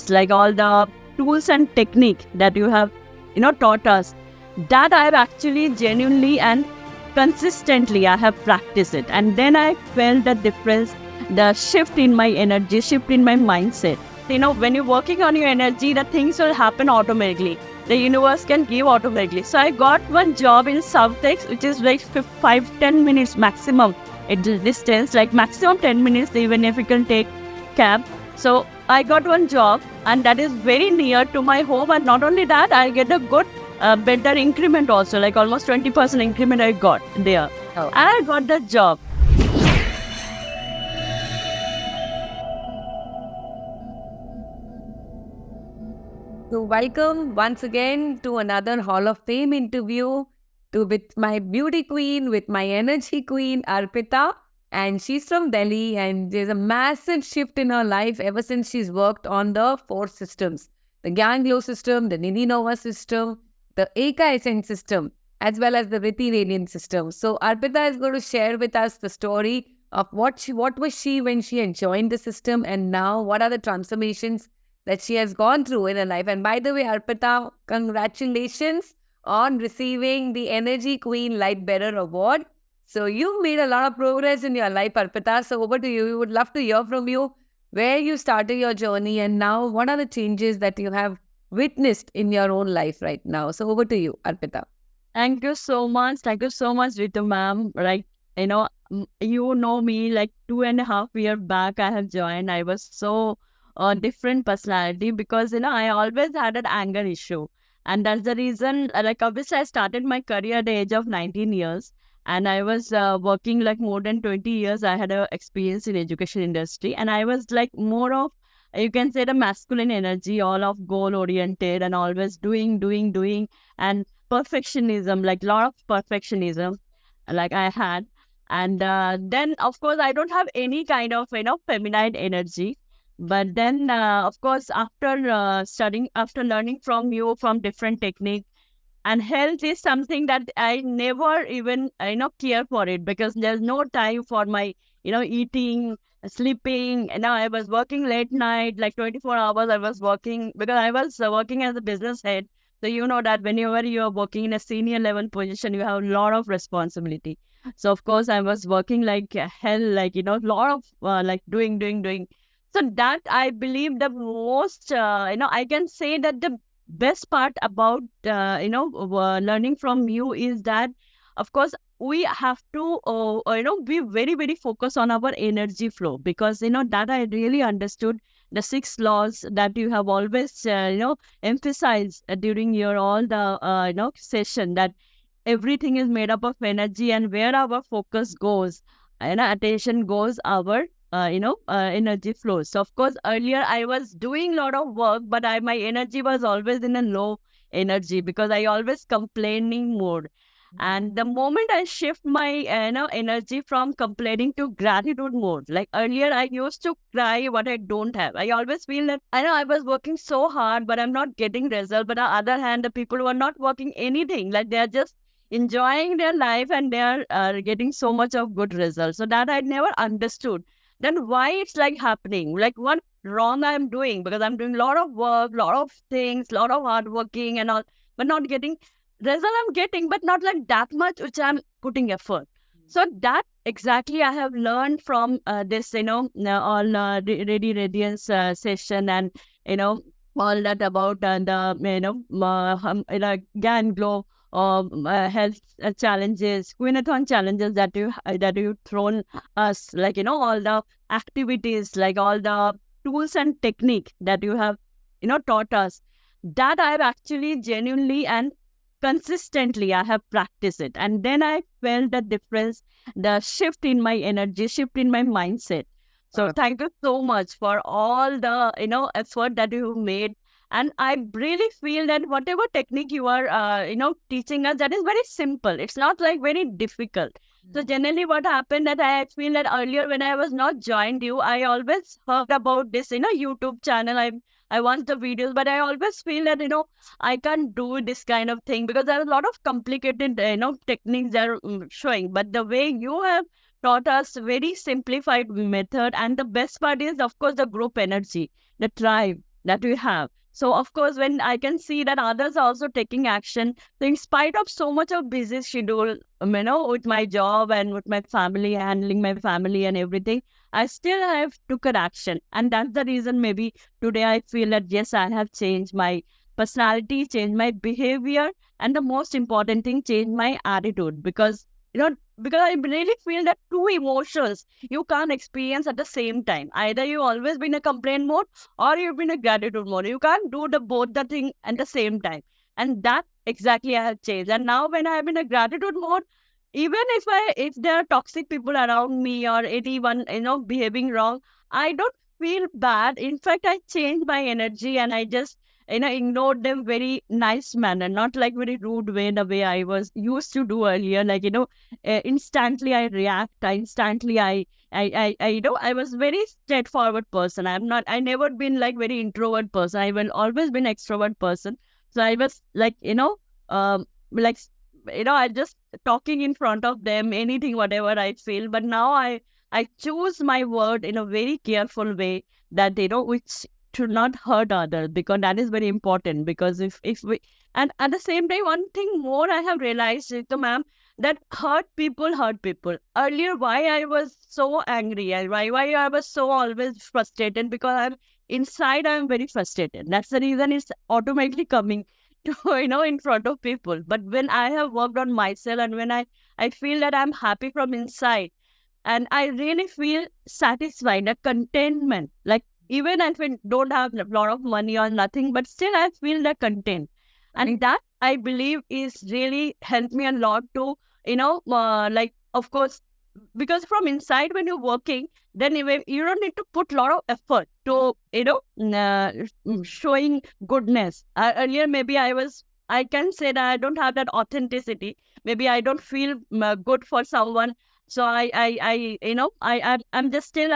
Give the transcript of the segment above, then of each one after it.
skills, like all the tools and technique that you have, taught us, that I have actually genuinely and consistently I have practiced it. And then I felt the difference, the shift in my energy, shift in my mindset. When you're working on your energy, the things will happen automatically. The universe can give automatically. So I got one job in Southex, which is like 5-10 minutes maximum. It distance, like maximum 10 minutes, even if you can take cab. So I got one job, and that is very near to my home. And not only that, I get a good, better increment also, like almost 20% increment I got there. Oh. And I got that job. So welcome once again to another Hall of Fame interview with my beauty queen, with my energy queen, Arpita. And she's from Delhi, and there's a massive shift in her life ever since she's worked on the 4 systems. The Ganglo system, the Nidhi Nova system, the Eka Ascent system, as well as the Riti Radiant system. So Arpita is going to share with us the story of what was she when she had joined the system, and now what are the transformations that she has gone through in her life. And by the way, Arpita, congratulations on receiving the Energy Queen Light Bearer Award. So you've made a lot of progress in your life, Arpita. So over to you. We would love to hear from you where you started your journey, and now what are the changes that you have witnessed in your own life right now. So over to you, Arpita. Thank you so much. Thank you so much, Ritu ma'am. Like, you know me, like 2.5 years back, I have joined. I was so different personality because, I always had an anger issue. And that's the reason, like, obviously, I started my career at the age of 19 years. And I was working like more than 20 years. I had a experience in education industry. And I was like more of, you can say, the masculine energy, all of goal oriented and always doing. And perfectionism, like lot of perfectionism, like I had. And then, of course, I don't have any kind of, feminine energy. But then, of course, after studying, after learning from you, from different techniques, and health is something that I never even, care for it, because there's no time for my, eating, sleeping. I was working late night, like 24 hours I was working, because I was working as a business head. So you know that whenever you are working in a senior level position, you have a lot of responsibility. So of course I was working like hell, like, lot of like doing. So that I believe the most, I can say that the best part about, learning from you is that, of course, we have to, be very, very focused on our energy flow, because, that I really understood the 6 laws that you have always, emphasized during your all the, session, that everything is made up of energy, and where our focus goes, attention goes, our energy flows. So of course, earlier I was doing a lot of work, but my energy was always in a low energy, because I always complaining mode. And the moment I shift my energy from complaining to gratitude mode, like earlier I used to cry what I don't have. I always feel that I was working so hard, but I'm not getting result. But on the other hand, the people who are not working anything, like they are just enjoying their life, and they are getting so much of good results. So that I never understood. Then why it's like happening? Like what wrong I'm doing? Because I'm doing a lot of work, lot of things, lot of hard working and all, but not getting result. I'm getting, but not like that much which I'm putting effort. So that exactly I have learned from this, all Ready Radiance session, and all that about the GAN Glow health challenges, Queenathon challenges that you thrown us, like all the activities, like all the tools and technique that you have taught us, that I've actually genuinely and consistently I have practiced it. And then I felt the difference, the shift in my energy, shift in my mindset. So thank you so much for all the effort that you made. And I really feel that whatever technique you are teaching us, that is very simple. It's not like very difficult. So generally what happened, that I feel that earlier when I was not joined you, I always heard about this YouTube channel. I watched the videos, but I always feel that I can't do this kind of thing, because there are a lot of complicated techniques that are showing. But the way you have taught us, very simplified method, and the best part is, of course, the group energy, the tribe. that we have. So of course, when I can see that others are also taking action, so in spite of so much of busy schedule, with my job and with my family, handling my family and everything, I still have took an action. And that's the reason maybe today I feel that yes, I have changed my personality, changed my behavior, and the most important thing, changed my attitude. Because I really feel that two emotions you can't experience at the same time. Either you always be in a complaint mode or you've been in a gratitude mode. You can't do the thing at the same time. And that exactly I have changed. And now when I'm in a gratitude mode, even if there are toxic people around me or anyone, behaving wrong, I don't feel bad. In fact, I change my energy and I just ignored them very nice manner, not like very rude way, the way I was used to do earlier. Like, instantly I react. I was very straightforward person. I never been like very introvert person. I will always been extrovert person. So I was like, like, I just talking in front of them, anything, whatever I feel. But now I choose my word in a very careful way that, which should not hurt others, because that is very important. Because if we, and at the same time, one thing more I have realized, Ritu ma'am, that hurt people. Earlier, why I was so angry and why I was so always frustrated, because I'm very frustrated. That's the reason it's automatically coming to, in front of people. But when I have worked on myself and when I feel that I'm happy from inside, and I really feel satisfied, a contentment. Like, even if I don't have a lot of money or nothing, but still I feel the content. And that I believe is really helped me a lot to, like, of course, because from inside when you're working, then you don't need to put a lot of effort to, showing goodness. Earlier, maybe I can say that I don't have that authenticity. Maybe I don't feel good for someone. So I'm still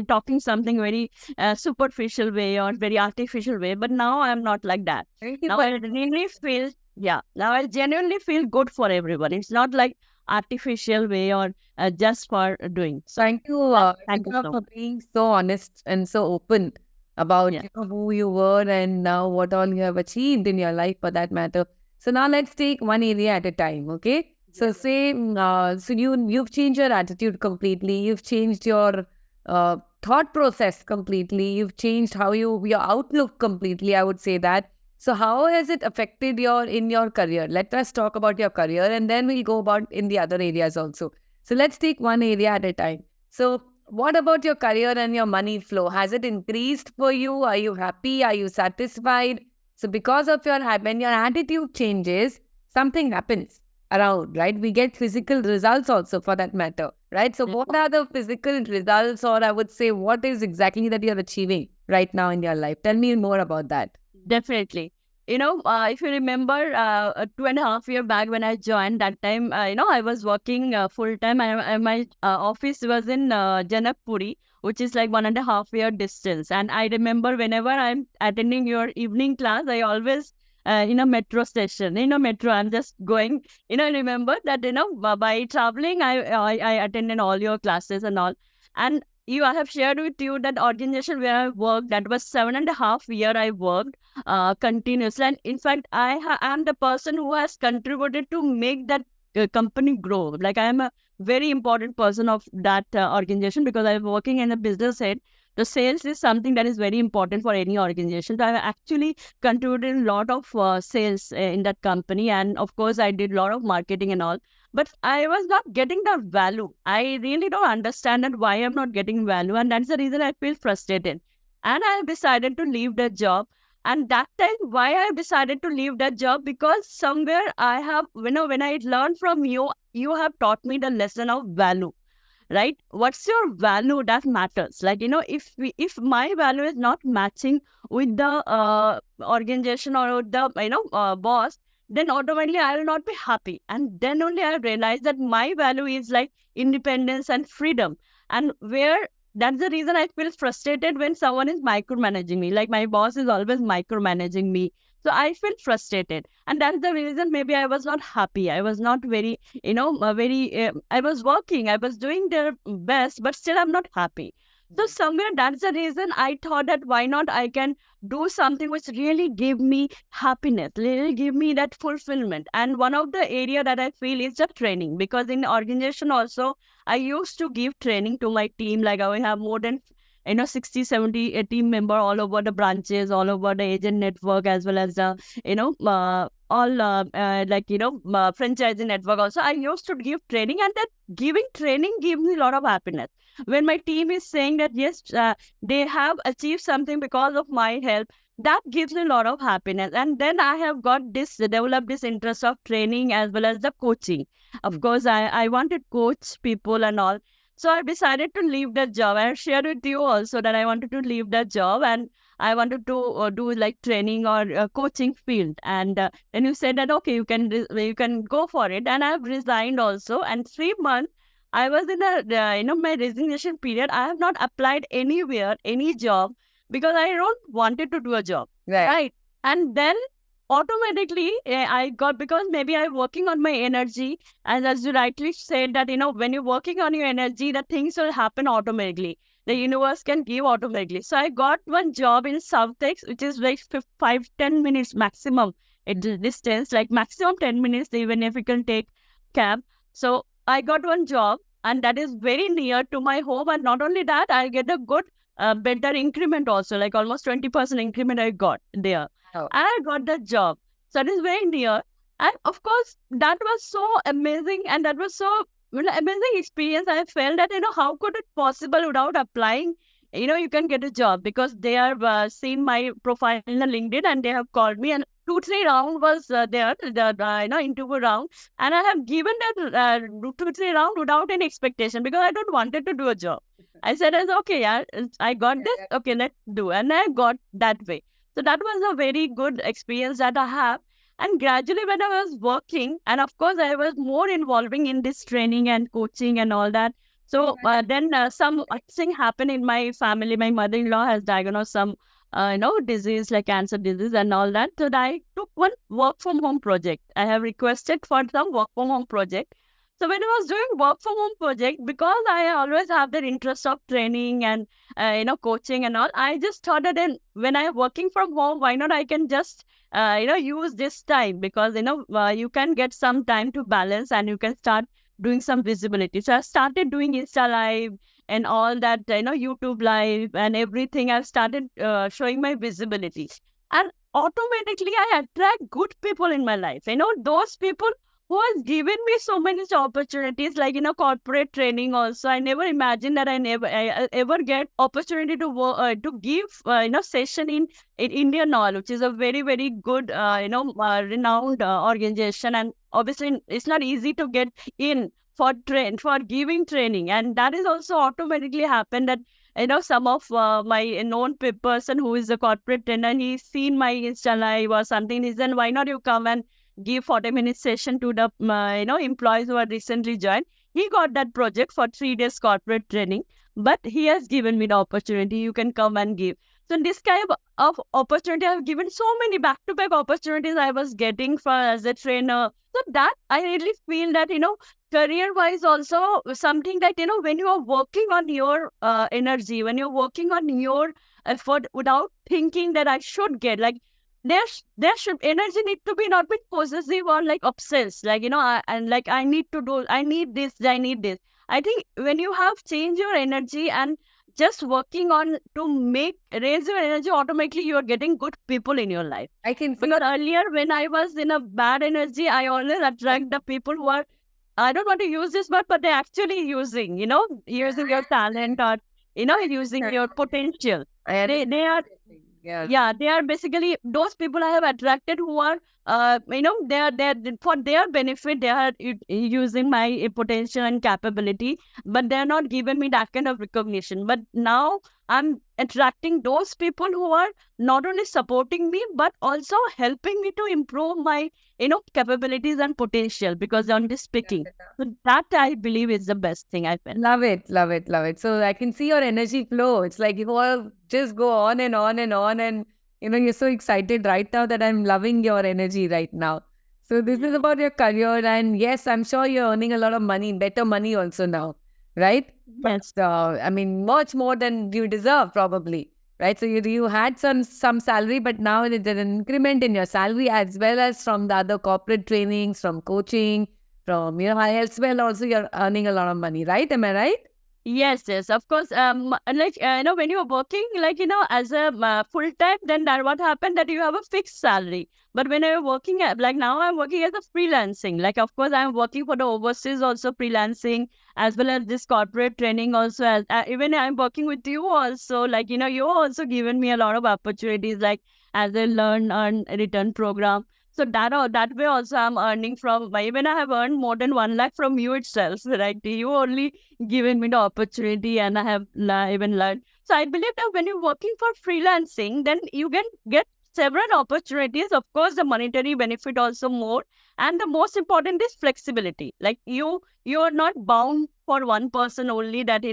talking something very superficial way or very artificial way. But now I'm not like that. Now I really feel, now I genuinely feel good for everyone. It's not like artificial way or just for doing. So Thank you, thank you Ritika, so for much. being so honest and so open about Yeah. who you were and now what all you have achieved in your life, for that matter. So now let's take one area at a time, okay? So say, so you've changed your attitude completely. You've changed your thought process completely. You've changed your outlook completely. I would say that. So how has it affected in your career? Let us talk about your career, and then we'll go about in the other areas also. So let's take one area at a time. So what about your career and your money flow? Has it increased for you? Are you happy? Are you satisfied? So because of when your attitude changes, something happens around, right? We get physical results also, for that matter, right? So what are the physical results, or I would say, what is exactly that you're achieving right now in your life? Tell me more about that. Definitely. If you remember, 2.5 years back when I joined, that time, I was working full time. My office was in Janakpuri, which is like 1.5 year distance. And I remember whenever I'm attending your evening class, I always, in a metro station, metro, I'm just going, remember that, by traveling, I attended all your classes and all. And I have shared with you that organization where I worked, that was 7.5 years I worked continuously. And in fact, am the person who has contributed to make that company grow. Like, I am a very important person of that organization, because I'm working in a business head. The sales is something that is very important for any organization. So I actually contributed a lot of sales in that company. And of course, I did a lot of marketing and all. But I was not getting the value. I really don't understand that why I'm not getting value. And that's the reason I feel frustrated. And I decided to leave the job. And that time, why I decided to leave that job, because somewhere I have, when I learned from you, you have taught me the lesson of value, right? What's your value that matters? Like, if my value is not matching with the organization or with the, boss, then automatically I will not be happy. And then only I realize that my value is like independence and freedom. And where that's the reason I feel frustrated when someone is micromanaging me. Like, my boss is always micromanaging me. So I feel frustrated. And that's the reason maybe I was not happy. I was not very, I was working, I was doing their best, but still I'm not happy. So somewhere that's the reason I thought that why not I can do something which really give me happiness, really give me that fulfillment. And one of the area that I feel is the training, because in organization also I used to give training to my team. Like I have more than 60, 70 team member all over the branches, all over the agent network, as well as the all franchising network also. I used to give training, and that giving training gives me a lot of happiness when my team is saying that yes, they have achieved something because of my help. That gives me a lot of happiness. And then I have got this developed this interest of training as well as the coaching. Of course, I wanted coach people and all. So I decided to leave that job. I shared with you also that I wanted to leave that job, and I wanted to do like training or coaching field. And then you said that okay, you can go for it. And I have resigned also. And 3 months I was in a my resignation period. I have not applied anywhere, any job, because I don't wanted to do a job, Right. right? And then automatically I got, because maybe I'm working on my energy, and as you rightly said that when you're working on your energy, the things will happen automatically. The universe can give automatically. So I got one job in Southex, which is like 5-10 minutes maximum distance, like maximum 10 minutes, even if you can take cab. So I got one job, and that is very near to my home. And not only that, I get a good, better increment also, like almost 20% increment I got there. Oh. And I got that job. So it is very near. And of course, that was so amazing. And that was so amazing experience. I felt that, how could it possible without applying? You can get a job, because they have seen my profile in the LinkedIn, and they have called me, and 2-3 round was there, the interview round, and I have given that 2-3 round without any expectation, because I don't wanted to do a job. I said, as okay, yeah, I got this, okay, let's do, and I got that way. So that was a very good experience that I have. And gradually, when I was working, and of course, I was more involving in this training and coaching and all that. So then some thing happened in my family. My mother-in-law has diagnosed some, disease like cancer disease and all that. So I took one work from home project. I have requested for some work from home project. So when I was doing work from home project, because I always have that interest of training and coaching and all, I just thought that then when I am working from home, why not I can just use this time, because you can get some time to balance, and you can start doing some visibility. So I started doing Insta Live and all that, YouTube Live and everything. I've started showing my visibility. And automatically I attract good people in my life. Those people who has given me so many opportunities, like, corporate training also. I never imagined that I ever get opportunity to work, to give, session in Indian Oil, which is a very, very good, renowned organization. And obviously it's not easy to get in for giving training. And that is also automatically happened that, some of my known person who is a corporate trainer, and he's seen my Insta Live or something. He said, why not you come and give 40-minute session to the employees who are recently joined. He got that project for 3 days corporate training, but he has given me the opportunity. You can come and give. So this kind of opportunity, I've given so many back-to-back opportunities I was getting for as a trainer. So that I really feel that, career-wise also something that, when you are working on your energy, when you're working on your effort without thinking that I should get, like, there should energy need to be not be possessive or like obsessed, like and like I need this. I think when you have changed your energy and just working on to raise your energy, automatically you are getting good people in your life. I can see. Because earlier when I was in a bad energy, I always attract the people who are, I don't want to use this word, but they're actually using your talent, or using your potential. They are they are basically those people I have attracted who are, they're for their benefit. They are using my potential and capability, but they're not giving me that kind of recognition. But now I'm attracting those people who are not only supporting me, but also helping me to improve my, capabilities and potential, because I'm just speaking. So that I believe is the best thing I felt. Love it, love it, love it. So I can see your energy flow. It's like you all just go on and on and on. And, you're so excited right now that I'm loving your energy right now. So this is about your career. And yes, I'm sure you're earning a lot of money, better money also now. right? Yes. I mean, much more than you deserve, probably, right? So you had some salary, but now there's an increment in your salary as well as from the other corporate trainings, from coaching, from elsewhere. Also, you're earning a lot of money, right? Am I right? Yes, yes, of course. Like when you're working, like as a full time, then that what happened that you have a fixed salary. But when you're working at, like now, I'm working as a freelancing. Like of course, I'm working for the overseas also freelancing, as well as this corporate training also. As even I'm working with you also. Like you also given me a lot of opportunities, like as a learn earn return program. So that way also I'm earning from. Even I have earned more than 1 lakh from you itself. Right? You only given me the opportunity and I have even learned. So I believe that when you're working for freelancing, then you can get several opportunities. Of course, the monetary benefit also more. And the most important is flexibility. Like you are not bound for one person only that,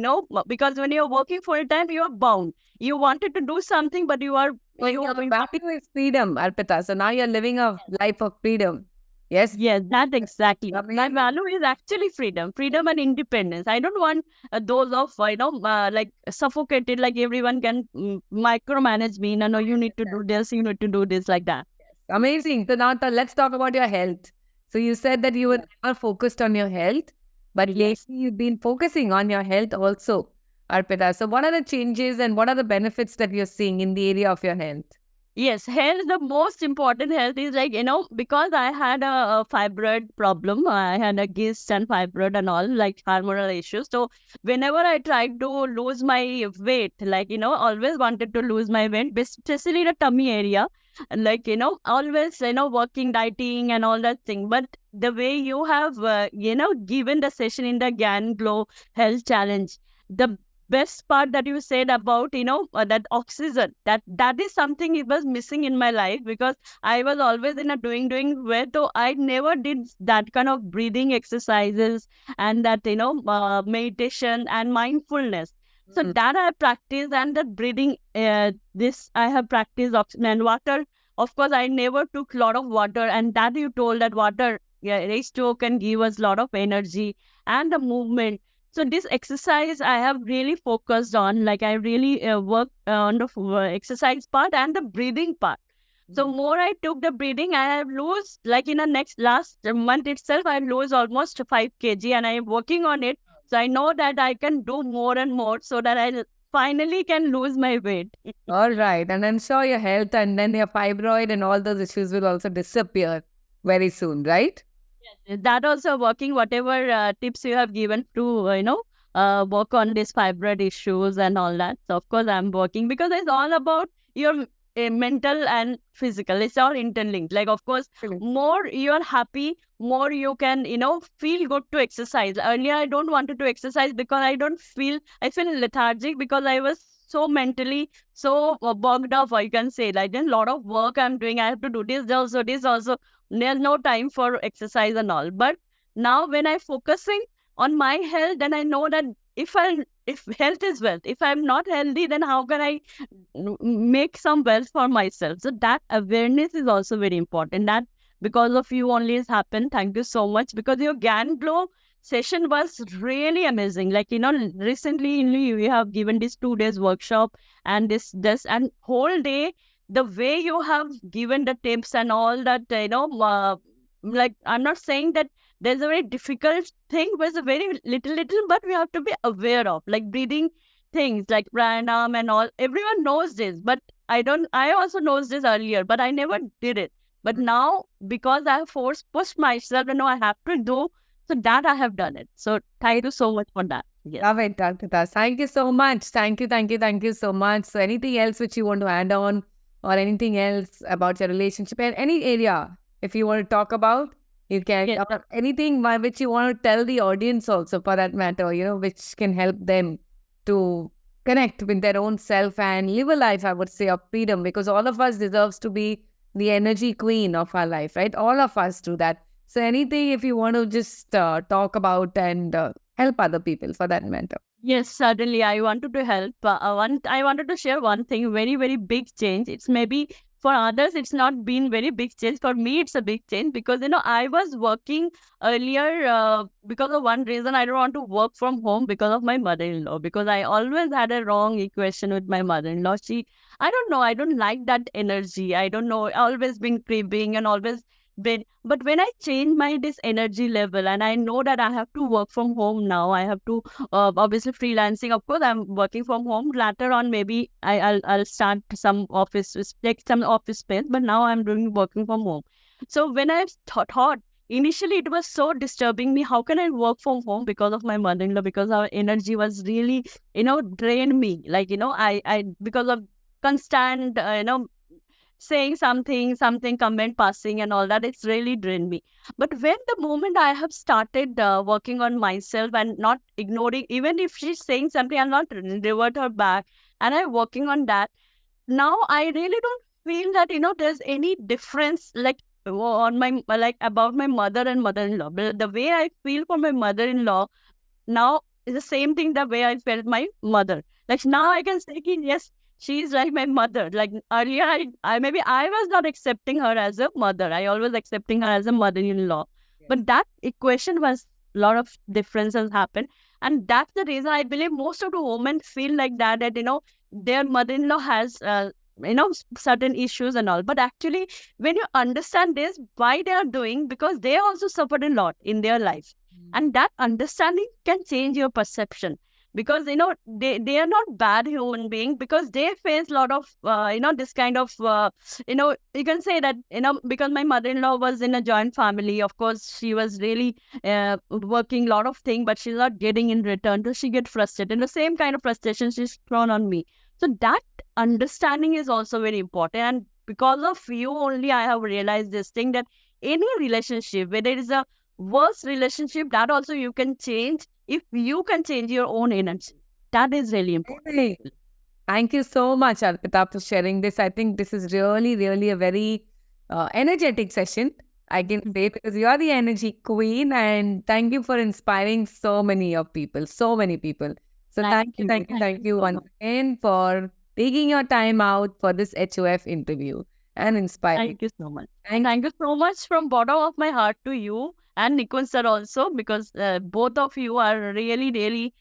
because when you're working full time, you are bound. You wanted to do something, but you are, Well, you, your you value is freedom, Arpita. So now you're living a life of freedom. Yes. Yes, that exactly. My Amazing. value is actually freedom, freedom and independence. I don't want those of like suffocated, like everyone can micromanage me. No, no, you need to do this, you need to do this, like that. Amazing. So now let's talk about your health. So you said that you were never focused on your health, but Yes. lately you've been focusing on your health also, Arpita. So what are the changes and what are the benefits that you're seeing in the area of your health? Yes, health, the most important health is like, because I had a fibroid problem, I had a cyst and fibroid and all, like hormonal issues. So whenever I tried to lose my weight, like, always wanted to lose my weight, especially the tummy area, and like, always, working, dieting and all that thing. But the way you have, given the session in the GAN Glow Health Challenge, the best part that you said about that oxygen, that is something it was missing in my life, because I was always in a doing way, so I never did that kind of breathing exercises and that meditation and mindfulness. So Mm. that I practiced, and the breathing, this I have practiced oxygen and water. Of course, I never took lot of water, and that you told that water, yeah, H2O can give us lot of energy and the movement. So this exercise I have really focused on, like I really work on the exercise part and the breathing part. So more I took the breathing, I have lose, like in the last month itself, I lose almost 5 kg, and I am working on it. So I know that I can do more and more so that I finally can lose my weight. All right. And I'm sure your health and then your fibroid and all those issues will also disappear very soon, right? That also working, whatever tips you have given to work on these fibroid issues and all that. So of course I'm working, because it's all about your mental and physical. It's all interlinked. Like of course, Correct. more you're happy, more you can feel good to exercise. Earlier I don't wanted to exercise because I feel lethargic, because I was so mentally so bogged up, I can say. Like then a lot of work I'm doing, I have to do this also, there's no time for exercise and all. But now when I focusing on my health, then I know that if health is wealth, if I'm not healthy, then how can I make some wealth for myself? So that awareness is also very important. That because of you only has happened. Thank you so much, because your GAN Glow session was really amazing. Like recently you have given this 2 days workshop, and this and whole day, the way you have given the tips and all that, like I'm not saying that there's a very difficult thing, but it's a very little, but we have to be aware of, like breathing things like pranayam and all. Everyone knows this, but I also knows this earlier, but I never did it. But now, because I have pushed myself, I have to do, so that I have done it. So thank you so much for that. Yes. Love it, Arpita. Thank you so much. Thank you so much. So anything else which you want to add on or anything else about your relationship in any area, if you want to talk about, you can. Yes. Or anything which you want to tell the audience also for that matter, which can help them to connect with their own self and live a life, I would say, of freedom, because all of us deserves to be the energy queen of our life, right? All of us do that. So anything if you want to just talk about and help other people for that matter. Yes, certainly. I wanted to help. I wanted to share one thing, very, very big change. It's maybe for others it's not been very big change. For me it's a big change, because I was working earlier, because of one reason. I don't want to work from home because of my mother-in-law, because I always had a wrong equation with my mother-in-law. I don't know, I don't like that energy. I don't know, always been cribbing and always been. But when I change my this energy level, and I know that I have to work from home now, I have to obviously freelancing. Of course, I'm working from home. Later on, maybe I'll start some office, take some office space. But now I'm doing working from home. So when I thought initially, it was so disturbing me. How can I work from home because of my mother-in-law? Because our energy was really drained me. Like I because of constant saying something, comment passing and all that, it's really drained me. But when the moment I have started working on myself and not ignoring, even if she's saying something, I'll not revert her back, and I'm working on that. Now I really don't feel that there's any difference, like on my, like about my mother and mother-in-law. But the way I feel for my mother-in-law now is the same thing the way I felt my mother. Like now I can say, "Ki, yes, she's like my mother." Like earlier, I maybe I was not accepting her as a mother. I always accepting her as a mother-in-law. But that equation was a lot of differences happened. And that's the reason I believe most of the women feel like that their mother-in-law has certain issues and all. But actually, when you understand this, why they are doing, because they also suffered a lot in their life. And that understanding can change your perception, because they are not bad human being, because they face a lot of this kind of you can say that because my mother-in-law was in a joint family. Of course, she was really working a lot of things, but she's not getting in return, so she get frustrated, and the same kind of frustration she's thrown on me. So that understanding is also very important. And because of you only, I have realized this thing, that any relationship, whether it is a worst relationship, that also you can change if you can change your own energy. That is really important. Really? Thank you so much, Arpita, for sharing this. I think this is really, really a very energetic session, I can say, because you are the energy queen, and thank you for inspiring so many of people, so many people. So thank you so once much. again for taking your time out for this HOF interview and inspiring. Thank you so much. And thank you so much from bottom of my heart to you and Nikun sir also, because both of you are really, really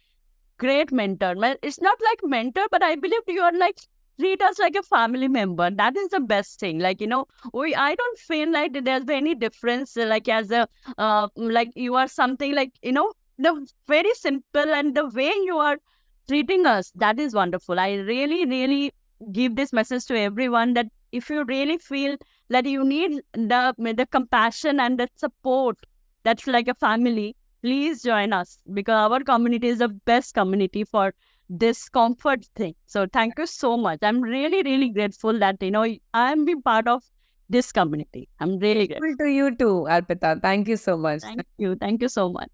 great mentor. It's not like mentor, but I believe you are like, treat us like a family member. That is the best thing. Like, I don't feel like there's any difference, like as a, like you are something like, the very simple, and the way you are treating us, that is wonderful. I really, really give this message to everyone, that if you really feel that you need the compassion and the support, that's like a family, please join us, because our community is the best community for this comfort thing. So thank you so much. I'm really, really grateful that I'm being part of this community. I'm really grateful. To you too, Arpita. Thank you so much. Thank you so much.